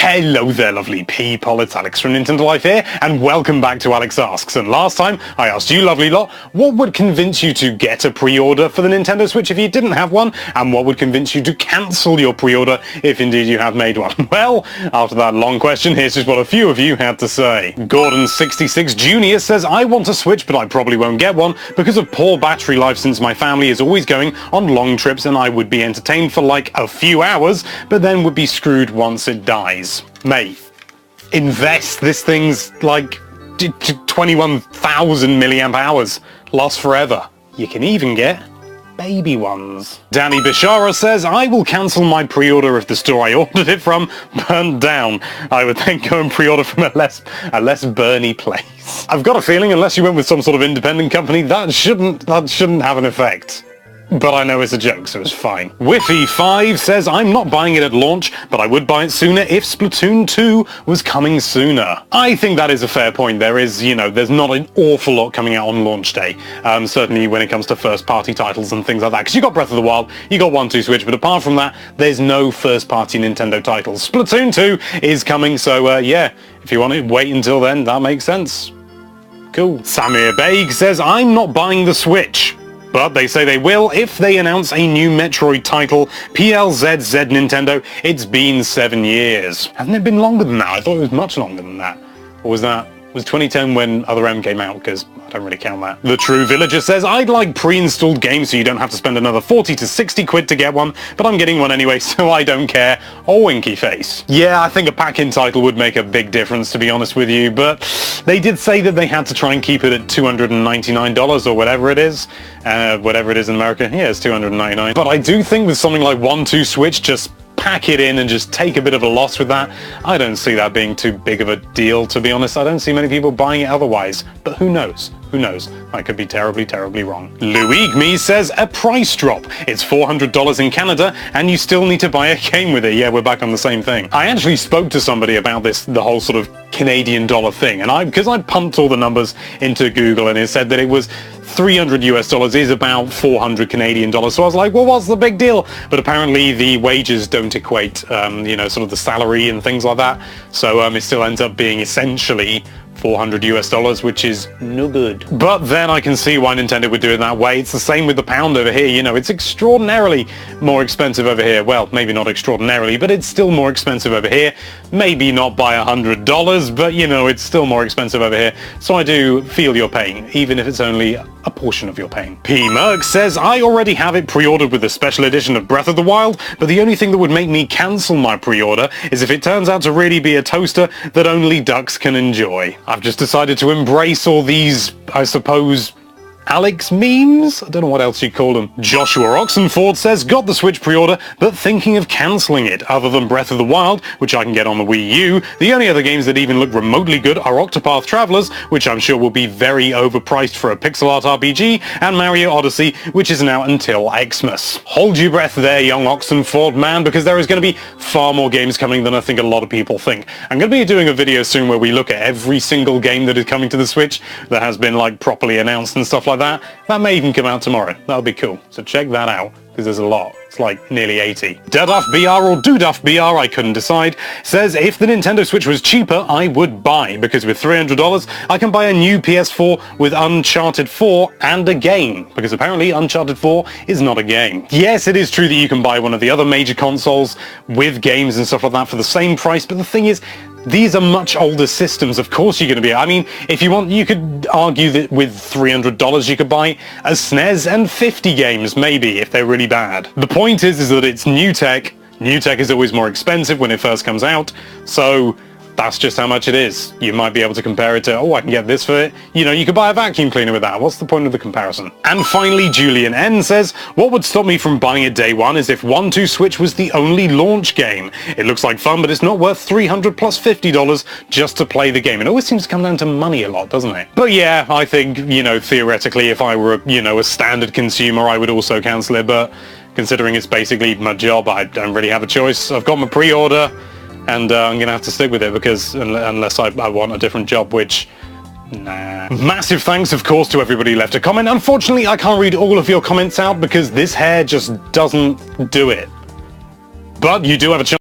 Hello there, lovely people. It's Alex from Nintendo Life here, and welcome back to Alex Asks. And last time, I asked you, lovely lot, what would convince you to get a pre-order for the Nintendo Switch if you didn't have one, and what would convince you to cancel your pre-order if indeed you have made one? Well, after that long question, here's just what a few of you had to say. Gordon66 Jr. says, I want a Switch, but I probably won't get one because of poor battery life since my family is always going on long trips and I would be entertained for like a few hours, but then would be screwed once it dies. Mate, invest. This thing's like 21,000 milliamp hours. Lasts forever. You can even get baby ones. Danny Bishara says, I will cancel my pre-order if the store I ordered it from burned down. I would then go and pre-order from a less burny place. I've got a feeling unless you went with some sort of independent company, that shouldn't have an effect. But I know it's a joke, so it's fine. Whiffy5 says, I'm not buying it at launch, but I would buy it sooner if Splatoon 2 was coming sooner. I think that is a fair point. There is, there's not an awful lot coming out on launch day. Certainly when it comes to first-party titles and things like that. Because you got Breath of the Wild, you got 1-2 Switch, but apart from that, there's no first-party Nintendo titles. Splatoon 2 is coming, so yeah, if you want to wait until then, that makes sense. Cool. Samir Baig says, I'm not buying the Switch. But they say they will if they announce a new Metroid title, PLZZ Nintendo. It's been 7 years. Hasn't it been longer than that? I thought it was much longer than that. Or was 2010 when Other M came out? Because I don't really count that. The True Villager says, I'd like pre-installed games so you don't have to spend another 40 to 60 quid to get one, but I'm getting one anyway, so I don't care. Oh, winky face. Yeah, I think a pack-in title would make a big difference, to be honest with you, but they did say that they had to try and keep it at $299 or whatever it is. Whatever it is in America. Yeah, it's $299. But I do think with something like 1-2 Switch, just pack it in and just take a bit of a loss with that. I don't see that being too big of a deal, to be honest. I don't see many people buying it otherwise, but who knows? Who knows? I could be terribly, terribly wrong. Louigme says, a price drop. It's $400 in Canada, and you still need to buy a game with it. Yeah, we're back on the same thing. I actually spoke to somebody about this, the whole sort of Canadian dollar thing, and because I pumped all the numbers into Google, and it said that it was $300 US is about 400 Canadian dollars. So I was like, well, what's the big deal? But apparently the wages don't equate, sort of the salary and things like that. So it still ends up being essentially $400 US, which is no good. But then I can see why Nintendo would do it that way. It's the same with the pound over here. It's extraordinarily more expensive over here. Well, maybe not extraordinarily, but it's still more expensive over here. Maybe not by $100, but it's still more expensive over here. So I do feel your pain, even if it's only a portion of your pain. P. Merck says, I already have it pre-ordered with a special edition of Breath of the Wild, but the only thing that would make me cancel my pre-order is if it turns out to really be a toaster that only ducks can enjoy. I've just decided to embrace all these, I suppose, Alex memes? I don't know what else you'd call them. Joshua Oxenford says, got the Switch pre-order, but thinking of cancelling it. Other than Breath of the Wild, which I can get on the Wii U, the only other games that even look remotely good are Octopath Travelers, which I'm sure will be very overpriced for a pixel art RPG, and Mario Odyssey, which isn't out until Xmas. Hold your breath there, young Oxenford man, because there is going to be far more games coming than I think a lot of people think. I'm going to be doing a video soon where we look at every single game that is coming to the Switch that has been properly announced and stuff like that. That may even come out tomorrow. That'll be cool. So check that out, because there's a lot. It's like nearly 80. Duduff BR or Duduff BR, I couldn't decide, says, if the Nintendo Switch was cheaper, I would buy, because with $300, I can buy a new PS4 with Uncharted 4 and a game, because apparently Uncharted 4 is not a game. Yes, it is true that you can buy one of the other major consoles with games and stuff like that for the same price, but the thing is, these are much older systems. Of course you're going to be... I mean, if you want, you could argue that with $300 you could buy a SNES and 50 games, maybe, if they're really bad. The point is that it's new tech. New tech is always more expensive when it first comes out, so that's just how much it is. You might be able to compare it to, I can get this for it. You could buy a vacuum cleaner with that. What's the point of the comparison? And finally, Julian N says, what would stop me from buying it day one is if 1-2 Switch was the only launch game. It looks like fun, but it's not worth $300 plus $50 just to play the game. It always seems to come down to money a lot, doesn't it? But yeah, I think, theoretically, if I were, a standard consumer, I would also cancel it, but considering it's basically my job, I don't really have a choice. I've got my pre-order, and I'm going to have to stick with it because unless I want a different job, which, nah. Massive thanks, of course, to everybody who left a comment. Unfortunately, I can't read all of your comments out because this hair just doesn't do it. But you do have a chance.